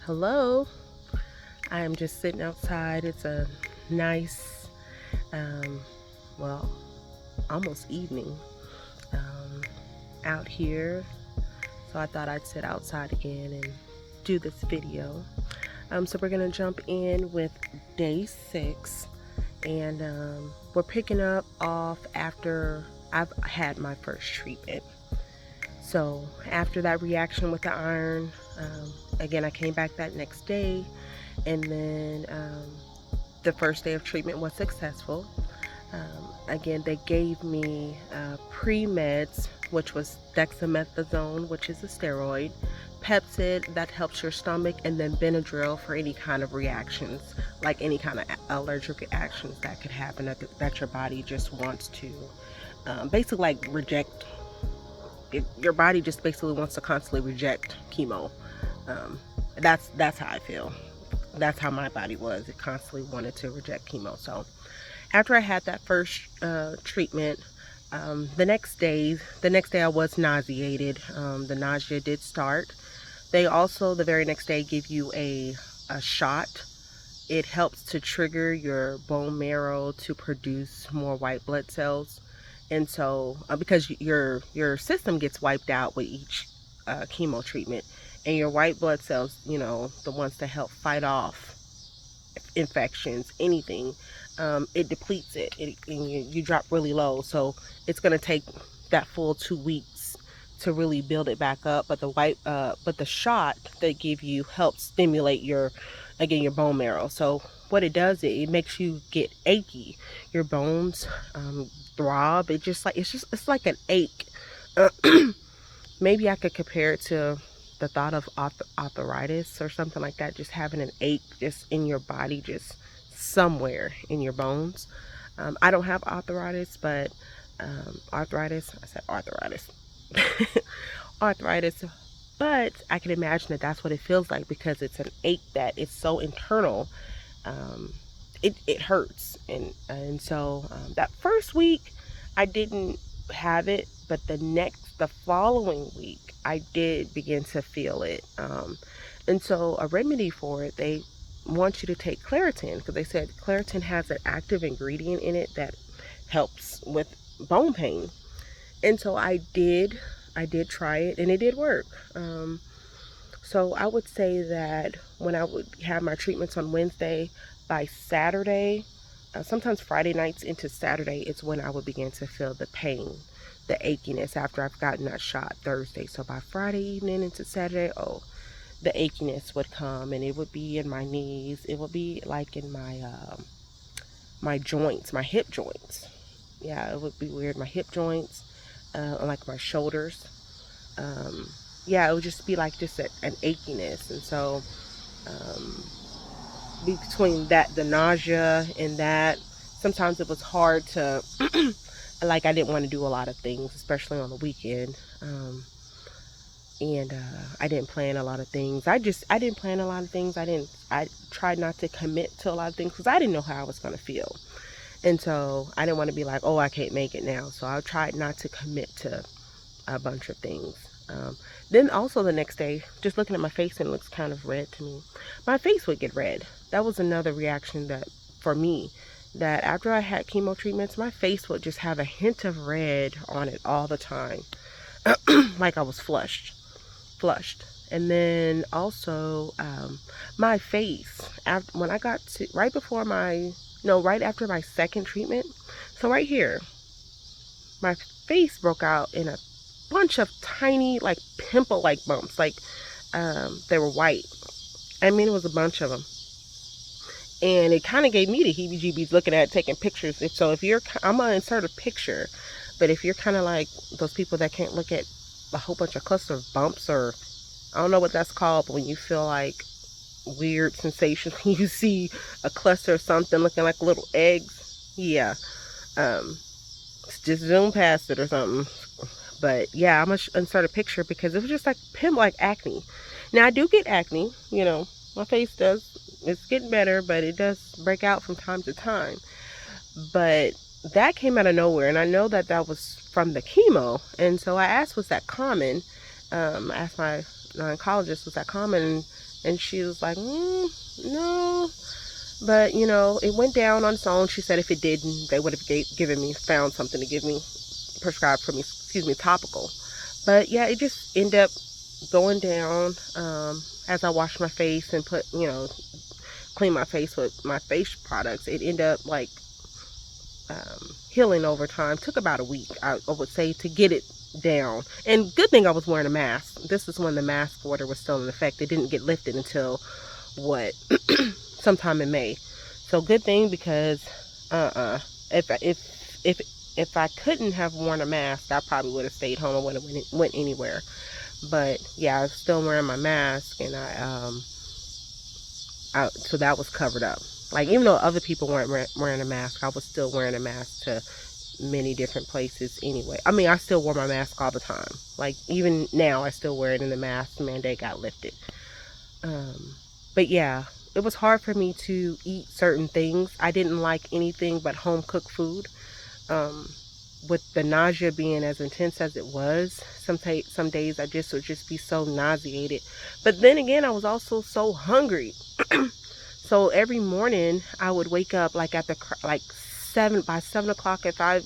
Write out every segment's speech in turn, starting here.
Hello, I am just sitting outside. It's a nice, um, well, almost evening um, out here. So I thought I'd sit outside again and do this video. So we're going to jump in with day 6, and we're picking up off after I've had my first treatment. So after that reaction with the iron, again, I came back that next day, and then the first day of treatment was successful. Again, they gave me pre-meds, which was dexamethasone, which is a steroid, Pepsid, that helps your stomach, and then Benadryl for any kind of reactions, like any kind of allergic reactions that could happen that your body just wants to basically like reject. Your body just basically wants to constantly reject chemo. Um, that's how I feel. That's how my body was. It constantly wanted to reject chemo. So after I had that first treatment, the next day I was nauseated. The nausea did start. They also the very next day give you a shot. It helps to trigger your bone marrow to produce more white blood cells, and so because your system gets wiped out with each chemo treatment, and your white blood cells, the ones that help fight off infections, anything, it depletes and you drop really low. So it's going to take that full 2 weeks to really build it back up. But the shot they give you helps stimulate your bone marrow. So what it does, it makes you get achy. Your bones throb. It's like an ache. Maybe I could compare it to the thought of arthritis or something like that, just having an ache just in your body, just somewhere in your bones. I don't have arthritis, but I said arthritis. Arthritis, but I can imagine that that's what it feels like because it's an ache that is so internal. Um, it hurts, and so that first week I didn't have it, but the following week I did begin to feel it. And so a remedy for it, they want you to take Claritin because they said Claritin has an active ingredient in it that helps with bone pain. And so I did try it, and it did work. So I would say that when I would have my treatments on Wednesday, by Saturday, sometimes Friday nights into Saturday, it's when I would begin to feel the pain, the achiness after I've gotten that shot Thursday. So by Friday evening into Saturday, oh, the achiness would come, and it would be in my knees. It would be like in my joints, my hip joints. Yeah, it would be weird. My hip joints, like my shoulders. Um, yeah, it would just be like just an achiness. And so um, between that, the nausea and that, sometimes it was hard to, like, I didn't want to do a lot of things, especially on the weekend. And I didn't plan a lot of things. I didn't plan a lot of things. I tried not to commit to a lot of things because I didn't know how I was going to feel. And so I didn't want to be like, oh, I can't make it now. So I tried not to commit to a bunch of things. Then also the next day, just looking at my face, and it looks kind of red to me. My face would get red. That was another reaction that, for me, that after I had chemo treatments, my face would just have a hint of red on it all the time. Like I was flushed. And then also, my face, when I got to, right before my, no, right after my second treatment, so right here, my face broke out in a bunch of tiny, like, pimple-like bumps. Like, they were white. I mean, it was a bunch of them. And it kind of gave me the heebie-jeebies looking at it, taking pictures. If you're, I'm going to insert a picture, but if you're kind of like those people that can't look at a whole bunch of cluster of bumps, or I don't know what that's called, but when you feel like weird sensation when you see a cluster of something looking like little eggs, yeah, just zoom past it or something. But yeah, I'm gonna insert a picture because it was just like like acne. Now I do get acne, my face does. It's getting better, but it does break out from time to time. But that came out of nowhere, and I know that that was from the chemo. And so I asked, was that common? I asked oncologist was that common? And she was like, no. But, you know, it went down on its own. She said if it didn't, they would have found something to give me, prescribed for me, excuse me, topical. But yeah, it just ended up going down as I washed my face and put, you know, clean my face with my face products. It ended up like healing over time. Took about a week, I would say, to get it down. And good thing I was wearing a mask. This is when the mask order was still in effect. It didn't get lifted until what sometime in May. So good thing, because if I couldn't have worn a mask, I probably would have stayed home. I wouldn't have went anywhere. But yeah, I was still wearing my mask, and so that was covered up. Like, even though other people weren't wearing a mask, I was still wearing a mask to many different places anyway. I mean, I still wore my mask all the time. Like, even now, I still wear it, and the mask mandate got lifted. But yeah, it was hard for me to eat certain things. I didn't like anything but home cooked food. With the nausea being as intense as it was, some days I just would just be so nauseated. But then again, I was also so hungry. So every morning I would wake up like at the like 7 o'clock. If I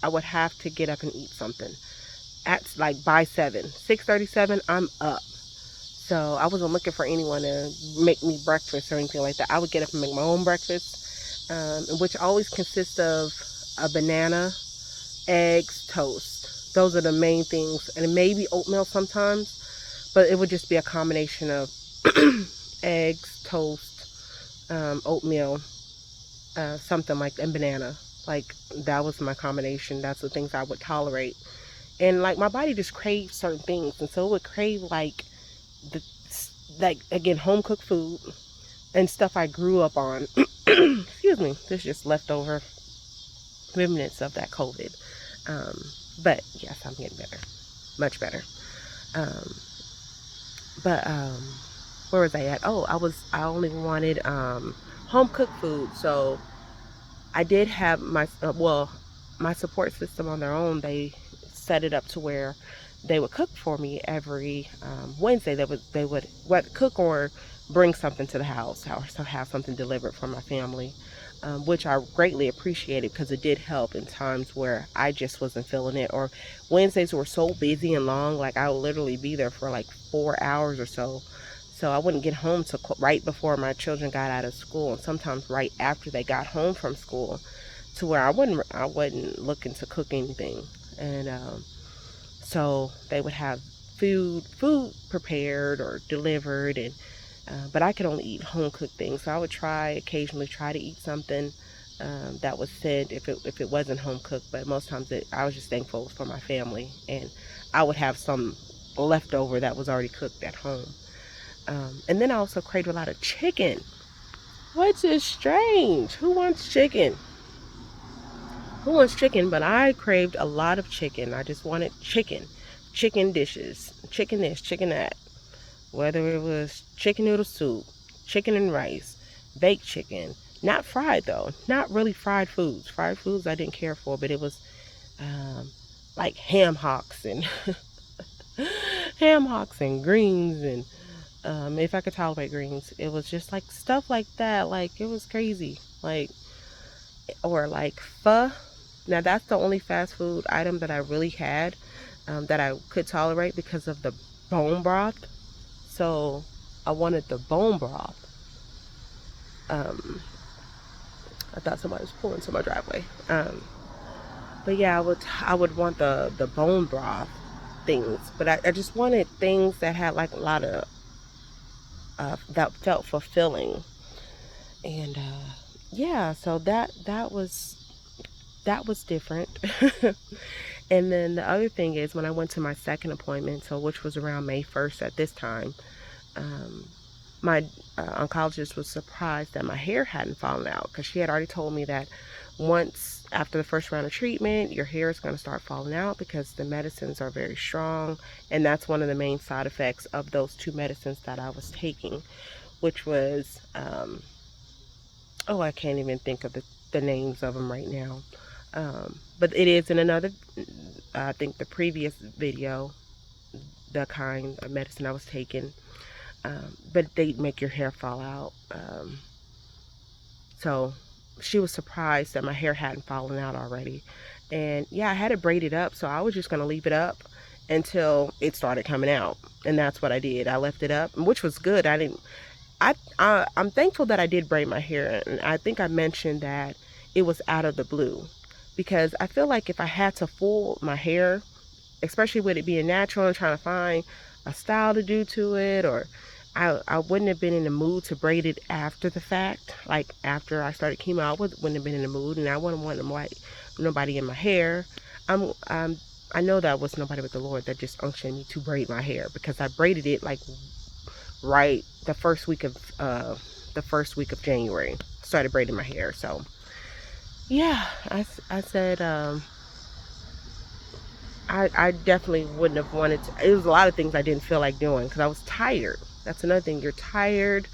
would have to get up and eat something at like by 6:37. I'm up. So I wasn't looking for anyone to make me breakfast or anything like that. I would get up and make my own breakfast, which always consists of a banana, eggs, toast. Those are the main things, and maybe oatmeal sometimes, but it would just be a combination of eggs, toast, oatmeal, something like, and banana. Like, that was my combination. That's the things I would tolerate. And like, my body just craves certain things, and so it would crave like the again, home cooked food and stuff I grew up on. Excuse me, this just leftover remnants of that COVID. But yes, I'm getting better, much better. But where was I at? Oh, I only wanted home cooked food. So I did have my my support system on their own. They set it up to where they would cook for me every Wednesday. They would cook or bring something to the house, or have something delivered for my family, which I greatly appreciated, because it did help in times where I just wasn't feeling it. Or Wednesdays were so busy and long, like I would literally be there for like 4 hours or so. So I wouldn't get home till right before my children got out of school, and sometimes right after they got home from school, to where I wasn't looking to cook anything. And so they would have food prepared or delivered, and but I could only eat home cooked things. So I would occasionally try to eat something that was sent, if it wasn't home cooked. But most times I was just thankful for my family, and I would have some leftover that was already cooked at home. And then I also craved a lot of chicken, which is strange. Who wants chicken? But I craved a lot of chicken. I just wanted chicken dishes, chicken this, chicken that. Whether it was chicken noodle soup, chicken and rice, baked chicken, not fried though, not really fried foods. Fried foods I didn't care for, but it was like ham hocks and greens, and if I could tolerate greens, it was just like stuff like that. Like, it was crazy. Like, or like pho. Now that's the only fast food item that I really had that I could tolerate, because of the bone broth. So I wanted the bone broth. I thought somebody was pulling to my driveway. But yeah, I would want the bone broth things, but I just wanted things that had like a lot of that felt fulfilling. And yeah, so that was different. And then the other thing is, when I went to my second appointment, so which was around May 1st at this time, my oncologist was surprised that my hair hadn't fallen out, because she had already told me that once after the first round of treatment, your hair is going to start falling out, because the medicines are very strong, and that's one of the main side effects of those 2 medicines that I was taking, which was oh, I can't even think of the names of them right now. But it is in another, I think the previous video the kind of medicine I was taking, but they make your hair fall out. So she was surprised that my hair hadn't fallen out already. And yeah, I had it braided up, so I was just going to leave it up until it started coming out. And that's what I did. I left it up, which was good. I didn't I'm thankful that I did braid my hair, and I think I mentioned that it was out of the blue, because I feel like if I had to fool my hair, especially with it being natural and trying to find a style to do to it, or I wouldn't have been in the mood to braid it after the fact. Like after I started chemo, wouldn't have been in the mood, and I wouldn't want nobody in my hair. I know that was nobody but the Lord that just unctioned me to braid my hair, because I braided it like right the first week of January. Started braiding my hair. So yeah, I said I definitely wouldn't have wanted to. It was a lot of things I didn't feel like doing because I was tired. That's another thing. You're tired,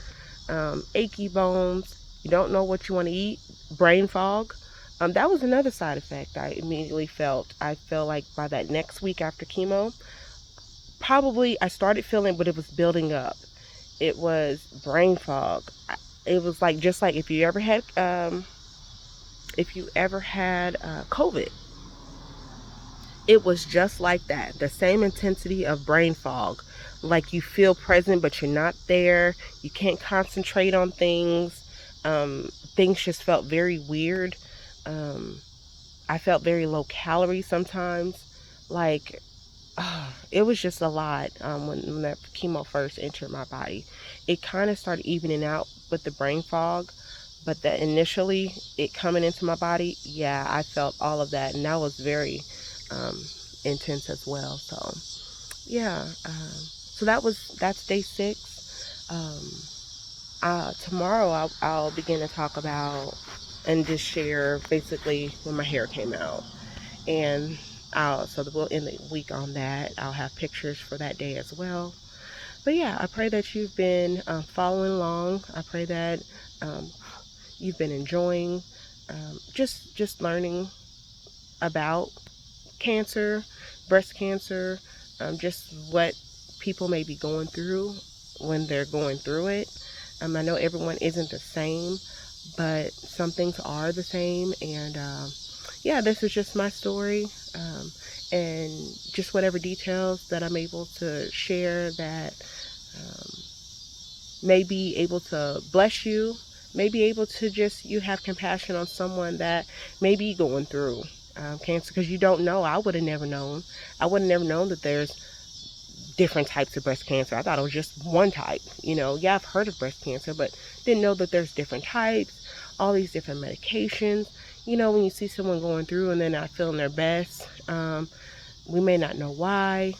achy bones. You don't know what you want to eat. Brain fog. That was another side effect I immediately felt. I felt like by that next week after chemo, probably I started feeling, but it was building up. It was brain fog. It was like, just like if you ever had COVID. It was just like that. The same intensity of brain fog. Like you feel present, but you're not there. You can't concentrate on things. Things just felt very weird. I felt very low calorie sometimes. Like, it was just a lot when that chemo first entered my body. It kind of started evening out with the brain fog, but that initially it coming into my body, yeah, I felt all of that, and that was very intense as well. So yeah, so that's day 6. Tomorrow I'll begin to talk about and just share basically when my hair came out, and so we'll end the week on that. I'll have pictures for that day as well. But yeah, I pray that you've been following along. I pray that you've been enjoying just learning about cancer, breast cancer, just what people may be going through when they're going through it. I know everyone isn't the same, but some things are the same. And yeah, this is just my story, and just whatever details that I'm able to share that may be able to bless you, may be able to just you have compassion on someone that may be going through cancer, because you don't know. I would have never known. I would have never known that there's different types of breast cancer. I thought it was just one type. Yeah, I've heard of breast cancer, but didn't know that there's different types, all these different medications. When you see someone going through and they're not feeling their best, we may not know why.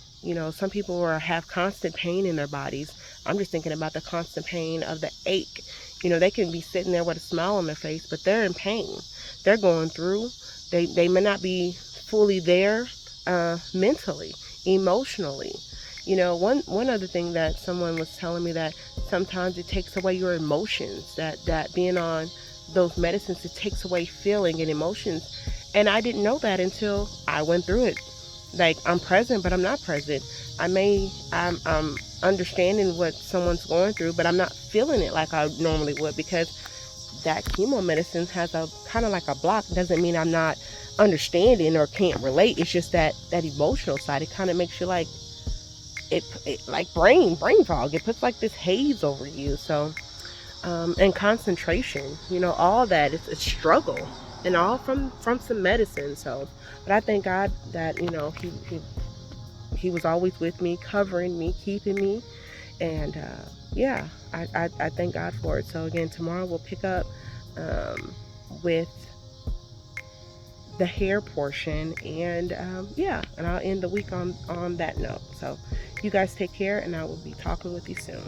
Some people have constant pain in their bodies. I'm just thinking about the constant pain of the ache. They can be sitting there with a smile on their face, but they're in pain. They're going through. They may not be fully there mentally, emotionally. One other thing that someone was telling me, that sometimes it takes away your emotions, that being on those medicines, it takes away feeling and emotions. And I didn't know that until I went through it. Like, I'm present, but I'm not present. I'm understanding what someone's going through, but I'm not feeling it like I normally would, because that chemo medicine has a kind of like a block. Doesn't mean I'm not understanding or can't relate. It's just that emotional side. It kind of makes you like it like brain fog. It puts like this haze over you. So and concentration, all that, it's a struggle, and all from some medicine. So, but I thank God that he was always with me, covering me, keeping me. And yeah, I thank God for it. So again, tomorrow we'll pick up with the hair portion, and yeah, and I'll end the week on that note. So you guys take care, and I will be talking with you soon.